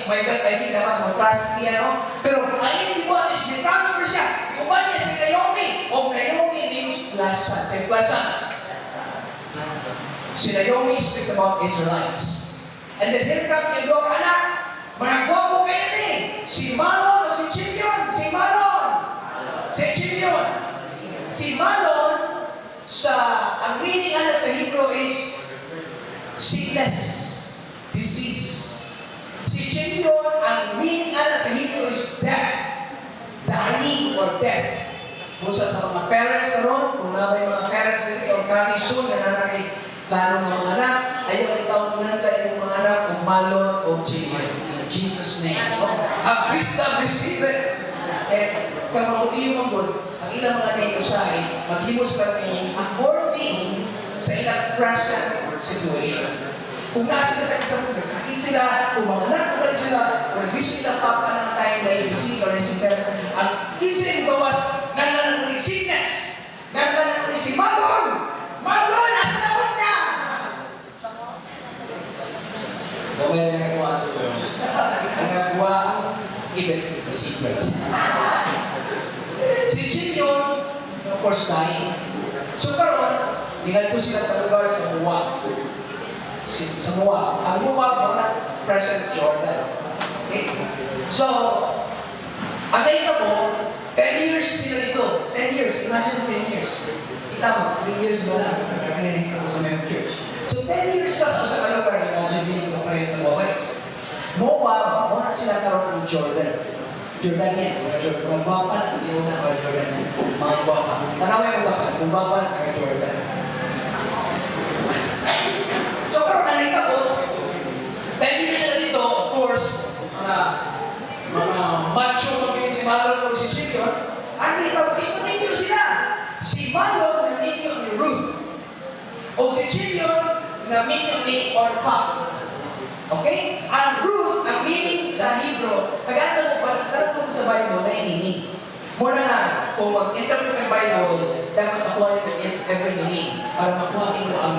si my God, I think naman mag-trust siya, no? Pero ayun, di ba, is transfer siya. Kuman niya si Naomi. O Naomi means plasan. Say plasan. Si Naomi speaks about Israelites. And then here comes yung dua anak. Mga gwapo kayo ni. Si Malon o si Chimyon. Si Malon. Si Chimyon. Si Malon, ang meaning ala sa Hebrew is sickness, disease. Si Chimyon, ang meaning ala sa Hebrew is death. Dying or death. Kung sa mga parents na ron, kung na may mga parents nito, or kami soon, nananakay plano ng mga anak, ayaw ikaw tunantay ng mga anak, o Malon o Chimyon. In Jesus' name. Ang wisdom, receive it. Eh, kamakuliyo ang good, ang ilang mga negosay, maghimos kami according sa ilang present situation. Kung nasa sa isang nagsakit sila, kung mga nakugal sila, kung gusto nila papa ng tayo na disease or sickness, ang kinsa yung bawas, naglalang ulit sickness, naglalang ulit si Malon! Malon! Nasa naman niya! Gawin na nagawa ito. Ang nagawa, even the secret. Si Chimyon, of course, dying. So karon, tingnan ko sila sa lugar sa Moab. Sa Moab. Ang Moab, mga present Jordan. Okay? So, agay na po, 10 years sila dito. 10 years. Imagine 10 years. Kita mo, 3 years ba lang. Nagkakalit ako sa Mem Church. So, 10 years ka sa kalugar. Imagine, binig ko pa rin sa Moabites. Moab, muna sila karoon ng Jordan. Jordan yan. Mga guwapa, hindi mo na mga Jordan. Mga guwapa. Tanaway mo ba? Kung guwapa, mga Jordan. So, karoon nalita ko, 10 years na dito, of course, mga macho kami si Malon o si Chimyon, ang nalita ko, is naminyo sila. Si Malon, naminyo ni Ruth. O si Chimyon, naminyo ni Orpah. Okay? Ang Ruth, ang meaning sa Hebrew, tagatang mo sa Bible na meaning. Muna nga, kung mag-interpret ng Bible, dapat makuha nyo ng every meaning para makuha nyo ang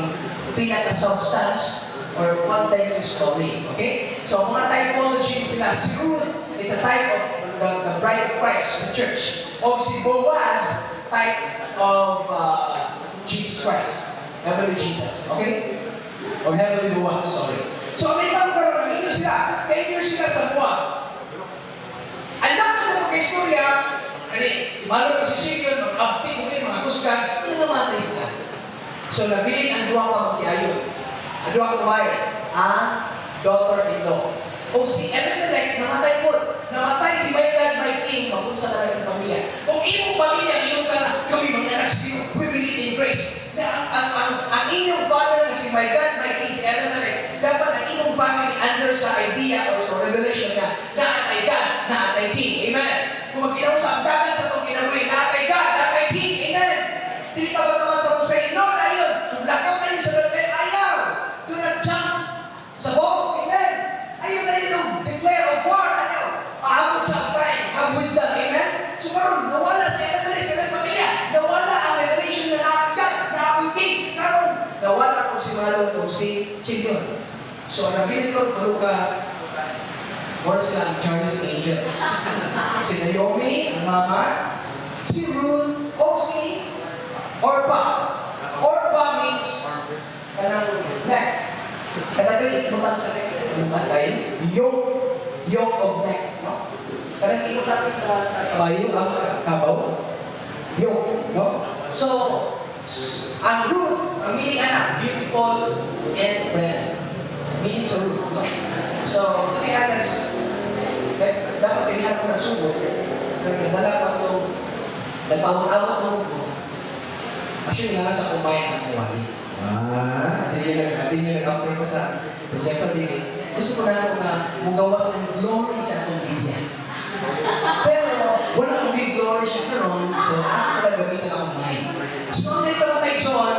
pinaka-substance or context story. Okay? So, mga typology sila. Si Ruth is a type of the bride of Christ, the church. O si Boaz, type of Jesus Christ. Heavenly Jesus. Okay? Or Heavenly Boaz, sorry. So, may tawag ninyo sila. 10 years sila sa Moab. Alam mo na pagka-istorya, si Malon o si Chimyon, mag-abti mo rin, mga kuskan, nangamatay sila. So, nabilin ang duwa ka mag-iayon. Ang duwa ka babae, ang daughter-in-law. O si Elimelech, namatay po. Namatay si my God, my king, kung sa talagang pamilya. Kung iyong pamilya, iyong ka na, kami mga anak sa iyo, we believe in grace. Ang inyong father na si my God, my king, si Elimelech, dapat ang inyong family under sa idea or sa revelation na naatay God, naatay king. Amen. Kung magkinaw sa dagat sa itong kinabuhi, naatay God, naatay king. Amen. Hindi ka basta-basta mo sa inyo na yun. Kung lakaw kayo sa dagat, ayaw. Do not jump sa boat. Amen. Ayaw na yun. Declare of war. Ayaw. Pahabot sa time. Have wisdom. Amen. So karon, nawala si Elimelech sa ilang pamilya. Nawala ang revelation na naatay God, naatay king. Karon, nawala ko si Malon o si Chimyon. So, nabili ko ka, or sila ang Charles Angels. Si Naomi, ang mama, si Ruth, o si Orpah. Orpah means, kanang neck. Kanang inutan sa neck. Inutan tayo. Yoke of neck. No? Kanang inutan sa kabayo, sa kabaw. Yoke. No? So, ang Ruth, ang meaning anak, beautiful and brand. Means a root. No? So, to be honest, dapat pilihan ko ng sugo, pero nagdala ko itong nagpawag-awag mo ko, actually nga sa kumayan ng kuwali. Hindi nyo nag-offer ko sa projector din. Gusto ko na ako na magawas ng glory sa atong Biblia. Pero, wala akong big glory siya karon, so ako talaga gamitin akong mind. So, ang dito ng Tyson,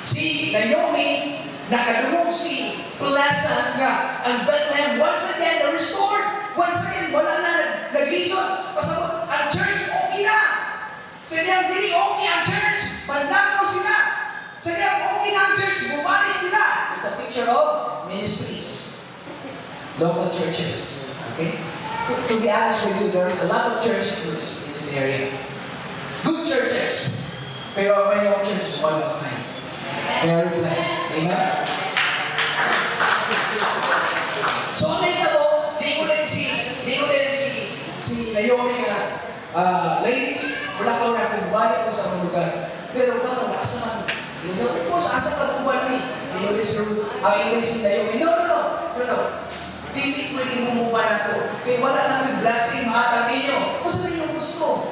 si Naomi, nakadulong si Plaza nga ang Bethlehem once again restored. Once again, wala na naglisod. Pasabot, ang church okay na. Silyang dili okay ang church. Panlakaw sila. Silyang okay na ang church. Bumalik sila. It's a picture of ministries. local churches. Okay? To be honest with you, there's a lot of churches in this area. Good churches. Pero may yung churches, one of mine. Very blessed. Amen? So, ang nakita ko, di ko rin si Naomi nga, ladies, wala ka rin akong balik ko sa mga lugar. Pero paano, asa man? Of course, asa ka kung balik? Hindi si Naomi. No. Hindi pwede bumuban ako. Kaya wala nang blessing mahatag ninyo. Gusto na yung gusto.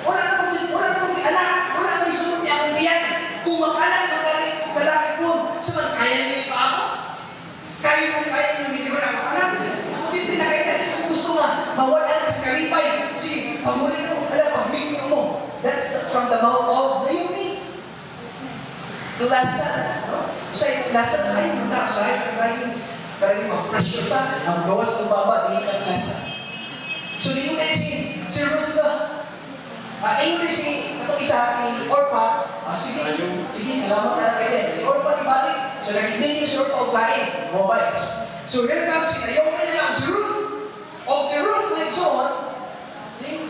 Wala nang anak. Wala nang sunod niya ang biyan. Kung makanan, magaling kong kalaki po. Saan kaya niyo ipaabot? Kaya niyo hindi ko na makanan. Posible na kayo na. Kung gusto nga, mawala ka sa kalipay. Sige, pamuli mo. Pag-mingyo mo. That's from the mouth of Naomi. Lasa. Lasa na kayo. Kaya ma-pressure ka, ang gawas ng baba, hindi ka klasa. So, di mo na si Ruth ba? Ayun rin itong isa, si Orpa. Sige, salamat na lang kayo. Si Orpa di balik. So, nag-ibig yung si Orpa of lain, Moabites. So, here comes si Naomi na lang, si Ruth. O si Ruth, and so on.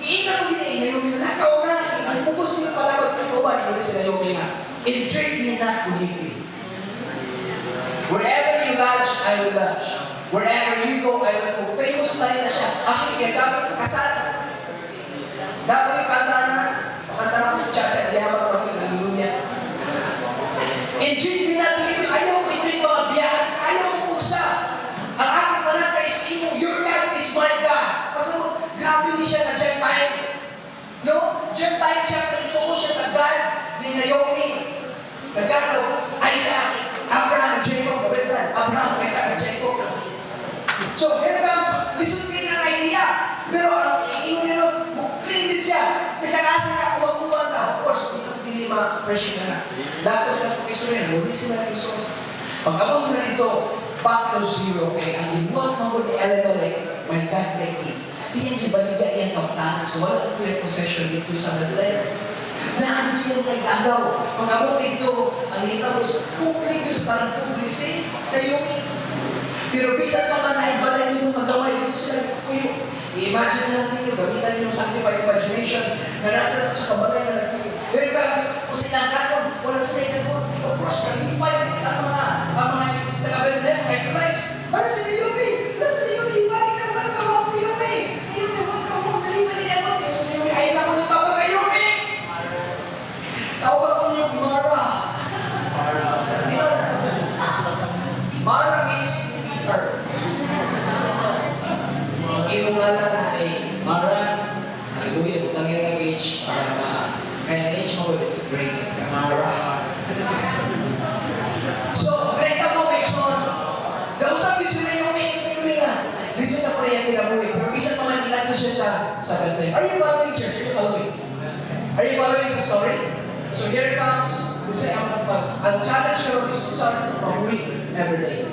Iingat mo din, Naomi na nakaw na. Nagpugos mo yung palabot ng Moabite. Hindi si Naomi nga. Intrigue me not to leave me. Wherever you lodge, I will lodge. Wherever you go, I will go. Famous line na siya. Actually, kaya dapat sa kasal. Dapat yung kanta na, pakanta na ko sa chacha, diyaman ko yung hallelujah. Intrigue me not to leave me. Ayaw ko intrigue mga biyahan. Ayaw ko pusa. Ang aking manatay is imo. Your God is my God. Kasi mo, grabe ni siya na Gentile. No? Gentile siya, pero siya sa God ni Naomi. Nagkakaw, Isaac, Abraham and Jacob, Abraham, Isaac and Jacob. So here comes, lisod kayo ng idea. Pero ang inunod, clean din siya. Kasi kasi ka, kuwag-kuwag na. Of course, isang hindi ma-pressure ka na. Lahat ng pag-iso rin, hindi sila iso. Pagkabot na ito, back to zero, okay? Ang ibuhat mo ko ni Elimelech, my God like me. Iyan ibaliga yan kaptanan. So wala sila possession dito sa Bethlehem. Naan diyan kay agaw. Pagkabot ito, ang ito is public yung parang publisin kayo. Pero bisan pa man ay balay nyo magaway dito sila kuyo. I-imagine lang ninyo, gamitan nyo yung sanctified imagination na nasa sa kabalay na nagkuyo. Pero kung silang kanon, walang sila kanon. Of course, kalipay ang mga taga-Bethlehem, kaya sa lives. Ano si Naomi? Ano si Naomi? Ibalik ka ba ka mo, Naomi? Naomi, huwag ka mo, kalipay nila mo. Sa Naomi, ay na mo nito ako, Naomi! Tawag ko niyo, Mara. Mara means Peter. Imo nga lang na Mara, hallelujah, butang yun ang age para kaya age mo, it's grace. Mara. So, great motivation. Nausap yun si Naomi nga. Dito na po yan tinabuhi. Pero isa pa man ilan siya sa Bethlehem. Are you following, church? Are you following? Are you following sa story? So here comes, ang challenge ko is kung saan natin pabuhi everyday.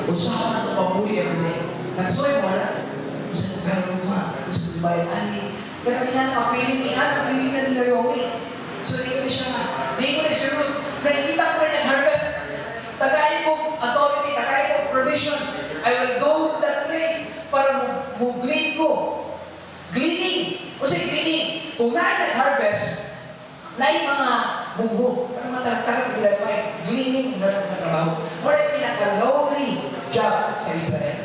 Kung saan natin pabuhi everyday. Nagsoy mo na, kung saan meron ka, kung saan bayan ani. Pero yan ang piling na ni Naomi. So hindi ko siya nga, hindi ko ni Sir Ruth, nakikita ko rin nag-harvest. Tagayin ko authority, tagayin ko provision. I will go to that place para mo-glean ko. Gleaning. Kasi gleaning. Kung nag-harvest, na yung mga bumbo, para matatagal ginagawa gleaning na trabaho. Wala yung pinaka-lowly job sa Israel.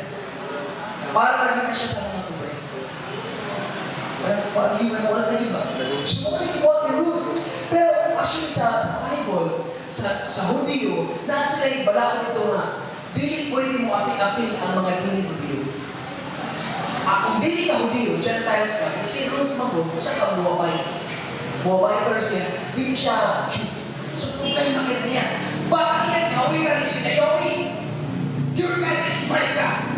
Para naging siya sa mga kubay. Walang pag-iwan, wala na iba. So, wala yung buhat ni Ruth. Pero actually sa Bible, sa Hudiyo, nasa lang balakot ito nga, dili pwede mo api-api ang mga dili-Hudiyo. Kung dili ka Hudiyo, Gentiles ka, si Ruth Magod, sa ka Moabites. Moabiters yan, hindi siya Jew. So kung kayo makita niya, bakit yan kawiran ni si Naomi? Your God is my God.